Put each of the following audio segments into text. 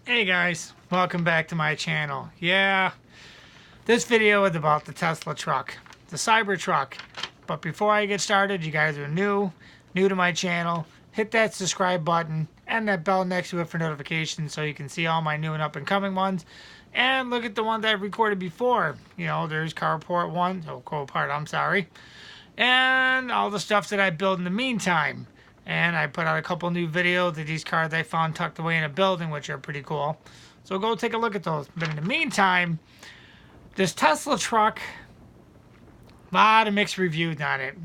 Hey guys, welcome back to my channel. Yeah, this video is about the Tesla truck, the Cybertruck. But before I get started, you guys are new to my channel, hit that subscribe button and that bell next to it for notifications so you can see all my new and up and coming ones. And look at the ones I've recorded before. You know, there's Carport 1, Copart, I'm sorry. And all the stuff that I build in the meantime. And I put out a couple new videos of these cars I found tucked away in a building, which are pretty cool. So go take a look at those. But in the meantime, this Tesla truck, a lot of mixed reviews on it.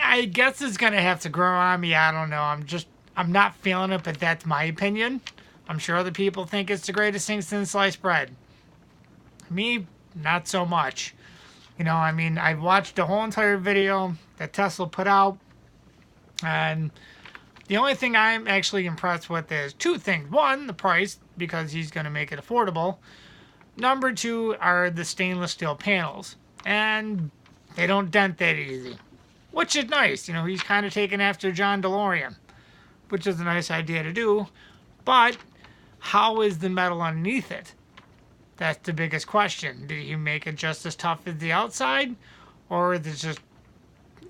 I guess it's going to have to grow on me. I don't know. I'm not feeling it, but that's my opinion. I'm sure other people think it's the greatest thing since sliced bread. Me, not so much. You know, I mean, I watched the whole entire video that Tesla put out. And the only thing I'm actually impressed with is two things. One, the price, because he's going to make it affordable. Number two are the stainless steel panels. And they don't dent that easy, which is nice. You know, he's kind of taken after John DeLorean, which is a nice idea to do. But how is the metal underneath it? That's the biggest question. Did he make it just as tough as the outside? Or is it just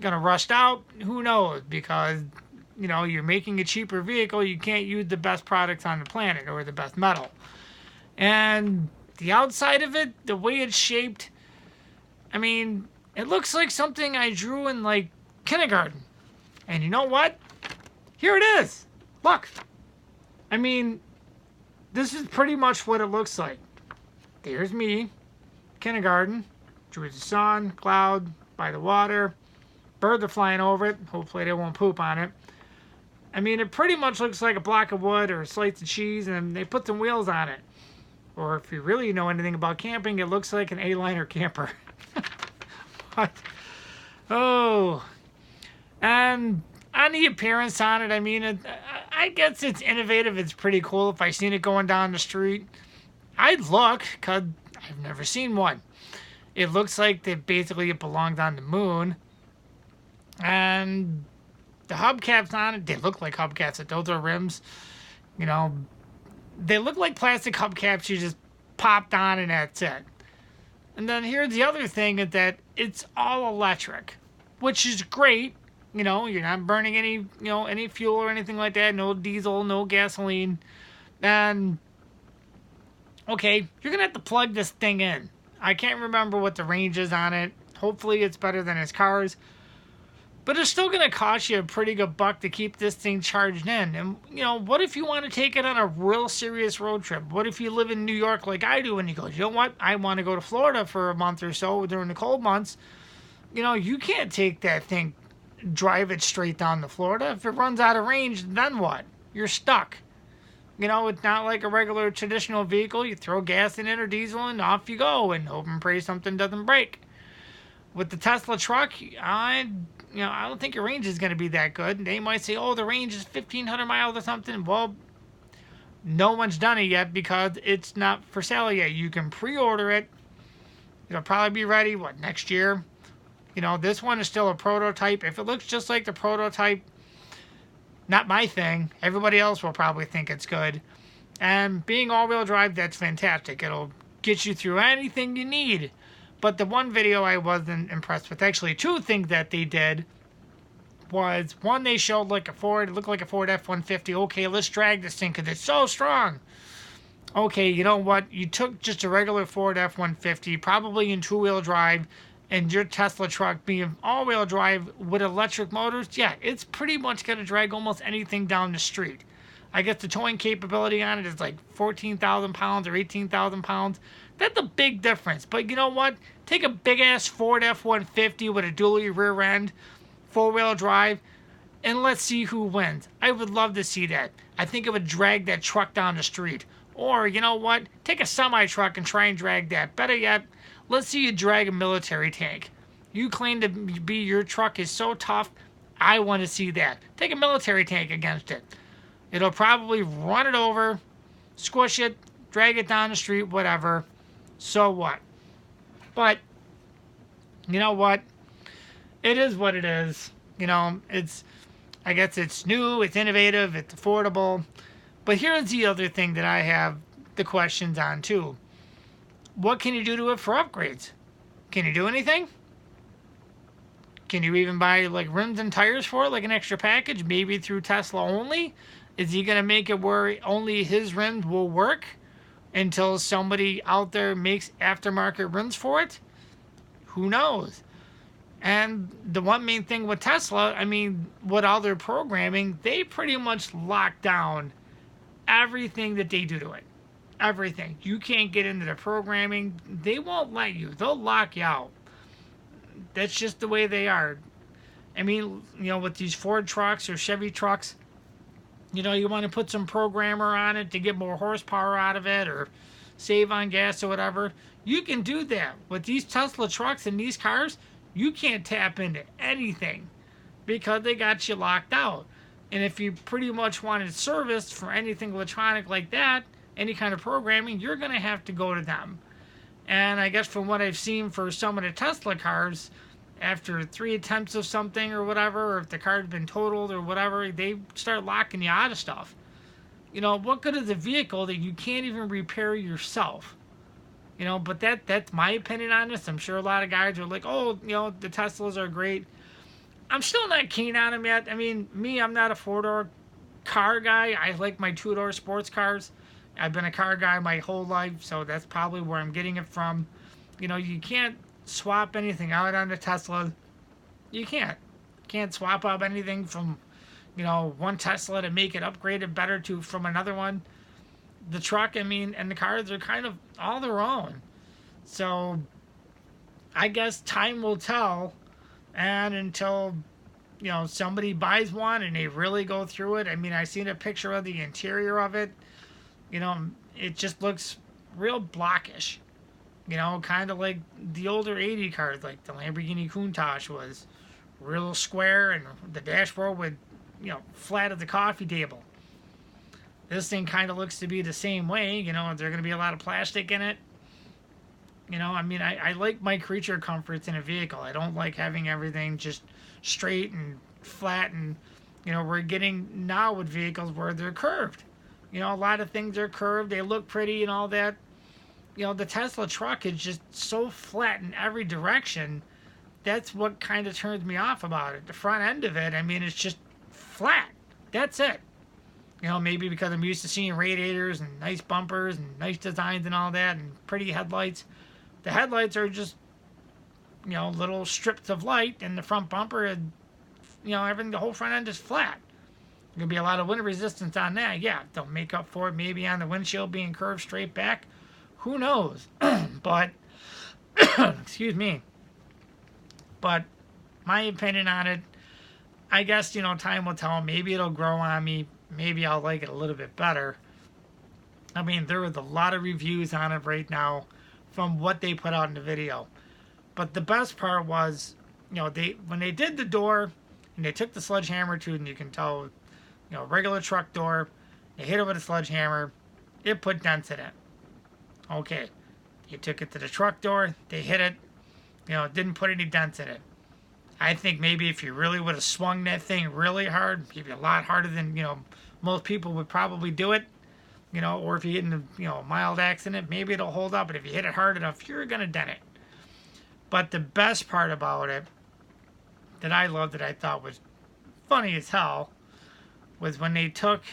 gonna rust out? Who knows? Because, you know, you're making a cheaper vehicle, you can't use the best products on the planet or the best metal. And the outside of it, the way it's shaped, I mean, it looks like something I drew in like kindergarten. And you know what? Here it is. Look. I mean, this is pretty much what it looks like. There's me, kindergarten, drew the sun, cloud, by the water. Birds are flying over it. Hopefully they won't poop on it. I mean, it pretty much looks like a block of wood or a slice of cheese, and they put some wheels on it. Or if you really know anything about camping, it looks like an A-liner camper. But, oh. And on the appearance on it, I mean, I guess it's innovative. It's pretty cool. If I seen it going down the street, I'd look, because I've never seen one. It looks like it belonged on the moon. And the hubcaps on it, they look like hubcaps. Those are rims. You know, they look like plastic hubcaps you just popped on and that's it. And then here's the other thing is that it's all electric, which is great. You know, you're not burning any fuel or anything like that. No diesel, no gasoline. And, okay, you're going to have to plug this thing in. I can't remember what the range is on it. Hopefully it's better than his cars. But it's still going to cost you a pretty good buck to keep this thing charged in. And, you know, what if you want to take it on a real serious road trip? What if you live in New York like I do and you go, you know what? I want to go to Florida for a month or so during the cold months. You know, you can't take that thing, drive it straight down to Florida. If it runs out of range, then what? You're stuck. You know, it's not like a regular traditional vehicle. You throw gas in it or diesel and off you go and hope and pray something doesn't break. With the Tesla truck, I don't think your range is going to be that good. They might say, oh, the range is 1,500 miles or something. Well, no one's done it yet because it's not for sale yet. You can pre-order it. It'll probably be ready, next year? You know, this one is still a prototype. If it looks just like the prototype, not my thing. Everybody else will probably think it's good. And being all-wheel drive, that's fantastic. It'll get you through anything you need. But the one video I wasn't impressed with, actually two things that they did, was one, they showed like it looked like a Ford F-150. Okay, let's drag this thing because it's so strong. Okay, you know what? You took just a regular Ford F-150, probably in two-wheel drive, and your Tesla truck being all-wheel drive with electric motors, yeah, it's pretty much going to drag almost anything down the street. I guess the towing capability on it is like 14,000 pounds or 18,000 pounds. That's a big difference. But you know what? Take a big-ass Ford F-150 with a dually rear end, four-wheel drive, and let's see who wins. I would love to see that. I think it would drag that truck down the street. Or, you know what? Take a semi-truck and try and drag that. Better yet, let's see you drag a military tank. You claim to be your truck is so tough, I want to see that. Take a military tank against it. It'll probably run it over, squish it, drag it down the street, whatever. So what? But, you know what? It is what it is. You know, I guess it's new, it's innovative, it's affordable. But here's the other thing that I have the questions on too. What can you do to it for upgrades? Can you do anything? Can you even buy like rims and tires for it, like an extra package, maybe through Tesla only? Is he going to make it where only his rims will work until somebody out there makes aftermarket rims for it? Who knows? And the one main thing with Tesla, I mean, with all their programming, they pretty much lock down everything that they do to it. Everything. You can't get into the programming. They won't let you. They'll lock you out. That's just the way they are. I mean, with these Ford trucks or Chevy trucks, you want to put some programmer on it to get more horsepower out of it or save on gas or whatever. You can do that. With these Tesla trucks and these cars, you can't tap into anything because they got you locked out. And if you pretty much wanted service for anything electronic like that, any kind of programming, you're going to have to go to them. And I guess from what I've seen for some of the Tesla cars, after 3 attempts of something or whatever, or if the car's been totaled or whatever, they start locking you out of stuff. What good is a vehicle that you can't even repair yourself? But that's my opinion on this. I'm sure a lot of guys are like, oh, the Teslas are great. I'm still not keen on them yet. I mean, I'm not a 4-door car guy. I like my 2-door sports cars. I've been a car guy my whole life, so that's probably where I'm getting it from. You can't swap anything out on the Tesla. You can't. Can't swap out anything from, one Tesla to make it upgraded better from another one. The truck, and the cars are kind of all their own. So, I guess time will tell. And until, somebody buys one and they really go through it. I seen a picture of the interior of it. It just looks real blockish. Kind of like the older 80 cars, like the Lamborghini Countach was real square and the dashboard would, flat as a coffee table. This thing kind of looks to be the same way. Is there going to be a lot of plastic in it? I like my creature comforts in a vehicle. I don't like having everything just straight and flat and, we're getting now with vehicles where they're curved. A lot of things are curved. They look pretty and all that. The Tesla truck is just so flat in every direction. That's what kind of turns me off about it. The front end of it, it's just flat. That's it. Maybe because I'm used to seeing radiators and nice bumpers and nice designs and all that and pretty headlights. The headlights are just, little strips of light, and the front bumper is, everything, the whole front end is flat. There'll be a lot of wind resistance on that. Yeah, they'll make up for it maybe on the windshield being curved straight back. Who knows? But, excuse me. But my opinion on it, I guess, time will tell. Maybe it'll grow on me. Maybe I'll like it a little bit better. There was a lot of reviews on it right now from what they put out in the video. But the best part was, when they did the door and they took the sledgehammer to it, and you can tell, regular truck door, they hit it with a sledgehammer, it put dents in it. Okay, you took it to the truck door, they hit it, didn't put any dents in it. I think maybe if you really would have swung that thing really hard, maybe a lot harder than, most people would probably do it, or if you get in a, mild accident, maybe it'll hold up, but if you hit it hard enough, you're going to dent it. But the best part about it, that I loved, that I thought was funny as hell, was when they took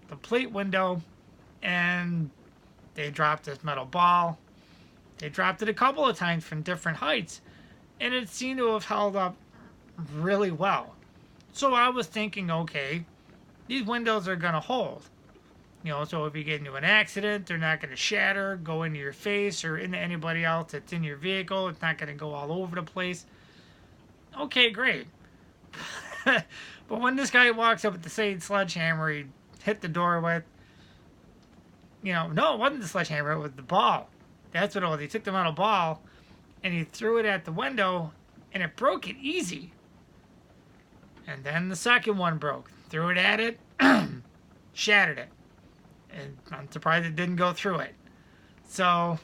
the plate window and they dropped this metal ball. They dropped it a couple of times from different heights, and it seemed to have held up really well. So I was thinking, okay, these windows are going to hold. So if you get into an accident, they're not going to shatter, go into your face, or into anybody else that's in your vehicle. It's not going to go all over the place. Okay, great. But when this guy walks up with the same sledgehammer he hit the door with, no, it wasn't the sledgehammer, it was the ball. That's what it was. He took the metal ball and he threw it at the window, and it broke it easy. And then the second one broke. Threw it at it, shattered it. And I'm surprised it didn't go through it. So,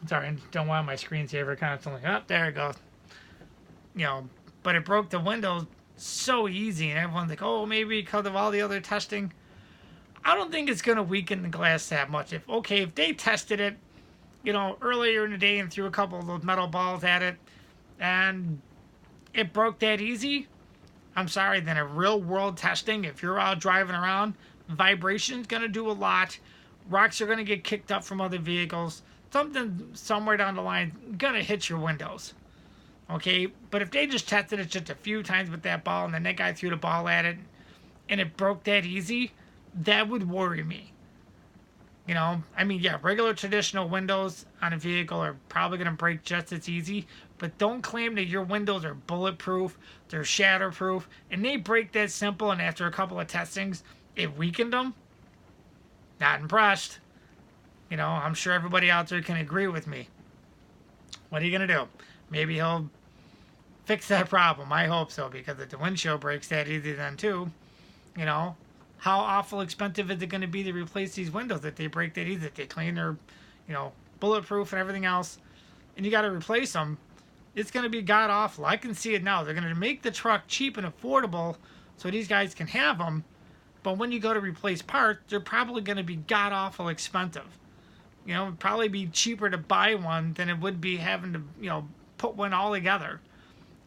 sorry, I don't want my screensaver constantly. Oh, there it goes. But it broke the windows so easy, and everyone's like, oh, maybe because of all the other testing. I don't think it's going to weaken the glass that much. If they tested it, earlier in the day and threw a couple of those metal balls at it, and it broke that easy, I'm sorry, then a real world testing, if you're out driving around, vibration's going to do a lot. Rocks are going to get kicked up from other vehicles. Something somewhere down the line going to hit your windows. Okay, but if they just tested it just a few times with that ball and then that guy threw the ball at it and it broke that easy, that would worry me. Yeah, regular traditional windows on a vehicle are probably going to break just as easy, but don't claim that your windows are bulletproof, they're shatterproof, and they break that simple and after a couple of testings, it weakened them. Not impressed. I'm sure everybody out there can agree with me. What are you going to do? Maybe he'll fix that problem. I hope so, because if the windshield breaks that easy then too, how awful expensive is it going to be to replace these windows if they break that easy, if they clean their, bulletproof and everything else, and you got to replace them? It's going to be god awful. I can see it now. They're going to make the truck cheap and affordable so these guys can have them, but when you go to replace parts, they're probably going to be god awful expensive. It'd probably be cheaper to buy one than it would be having to, put one all together.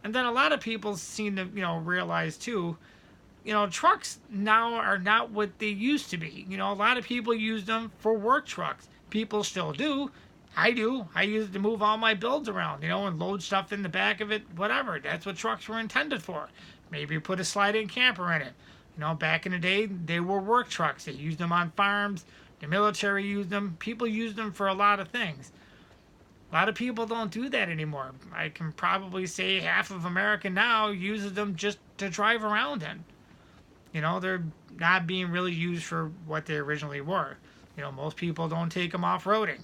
And then a lot of people seem to, realize too, trucks now are not what they used to be. A lot of people use them for work trucks. People still do. I do. I use it to move all my builds around, and load stuff in the back of it, whatever. That's what trucks were intended for. Maybe put a slide-in camper in it. Back in the day, they were work trucks. They used them on farms. The military used them. People used them for a lot of things. A lot of people don't do that anymore. I can probably say half of America now uses them just to drive around in. They're not being really used for what they originally were. Most people don't take them off-roading.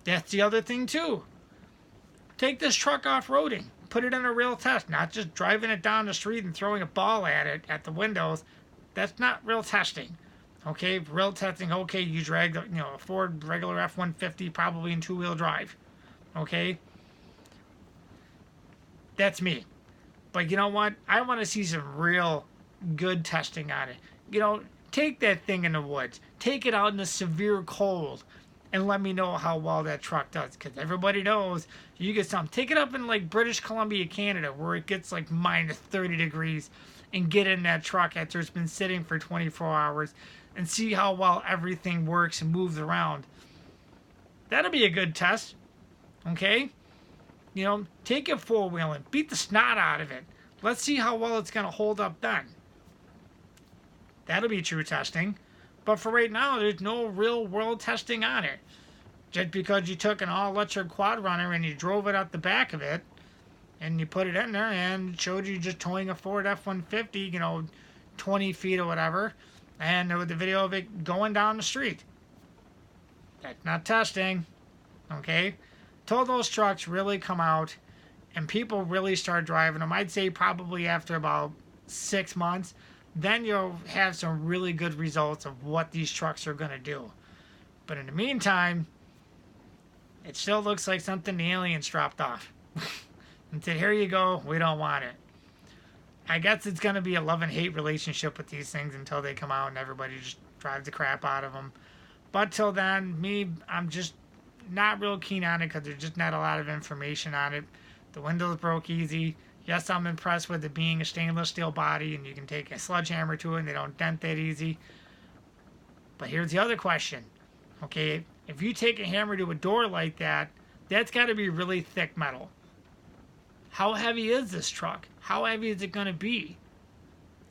That's the other thing, too. Take this truck off-roading. Put it in a real test, not just driving it down the street and throwing a ball at it at the windows. That's not real testing. Okay, real testing, okay, you drag a Ford regular F-150 probably in two-wheel drive. Okay? That's me. But you know what? I want to see some real good testing on it. Take that thing in the woods. Take it out in the severe cold and let me know how well that truck does. Because everybody knows you get something. Take it up in like British Columbia, Canada, where it gets like minus 30 degrees and get in that truck after it's been sitting for 24 hours and see how well everything works and moves around. That'll be a good test. Okay? Take it four-wheeling. Beat the snot out of it. Let's see how well it's going to hold up then. That'll be true testing. But for right now, there's no real world testing on it. Just because you took an all-electric quad runner and you drove it out the back of it, and you put it in there and it showed you just towing a Ford F-150, 20 feet or whatever, and with the video of it going down the street. That's not testing. Okay? Till those trucks really come out and people really start driving them, I'd say probably after about 6 months, then you'll have some really good results of what these trucks are going to do. But in the meantime, it still looks like something the aliens dropped off. And said, here you go, we don't want it. I guess it's going to be a love-and-hate relationship with these things until they come out and everybody just drives the crap out of them. But till then, I'm just not real keen on it because there's just not a lot of information on it. The windows broke easy. Yes, I'm impressed with it being a stainless steel body and you can take a sledgehammer to it and they don't dent that easy. But here's the other question. Okay, if you take a hammer to a door like that, that's got to be really thick metal. How heavy is this truck? How heavy is it going to be?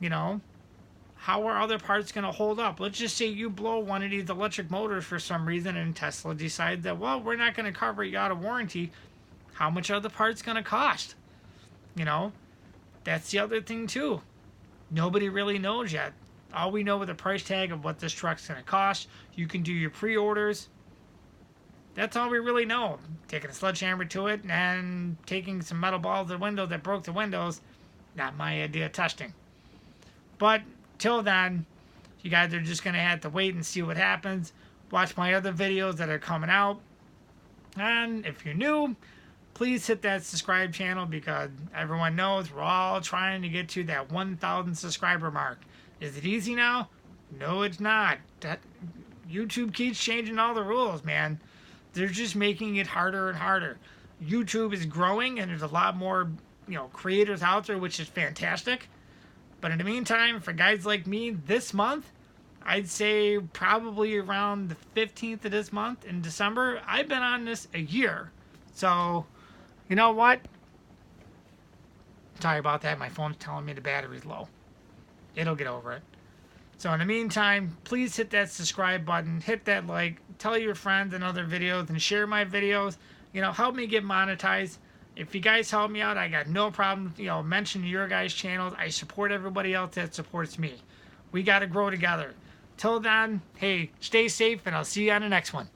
How are other parts going to hold up? Let's just say you blow one of these electric motors for some reason and Tesla decides that, well, we're not going to cover you out of warranty. How much are the parts going to cost? That's the other thing too. Nobody really knows yet. All we know with the price tag of what this truck's going to cost. You can do your pre-orders. That's all we really know. Taking a sledgehammer to it and taking some metal balls to the window that broke the windows. Not my idea of testing. But till then, you guys are just going to have to wait and see what happens. Watch my other videos that are coming out. And if you're new, please hit that subscribe channel because everyone knows we're all trying to get to that 1,000 subscriber mark. Is it easy now? No, it's not. YouTube keeps changing all the rules, man. They're just making it harder and harder. YouTube is growing, and there's a lot more, creators out there, which is fantastic. But in the meantime, for guys like me, this month, I'd say probably around the 15th of this month in December, I've been on this a year. So, you know what? Sorry about that. My phone's telling me the battery's low. It'll get over it. So in the meantime, please hit that subscribe button, hit that like, tell your friends and other videos, and share my videos. Help me get monetized. If you guys help me out, I got no problem, mentioning your guys' channels. I support everybody else that supports me. We got to grow together. Till then, hey, stay safe, and I'll see you on the next one.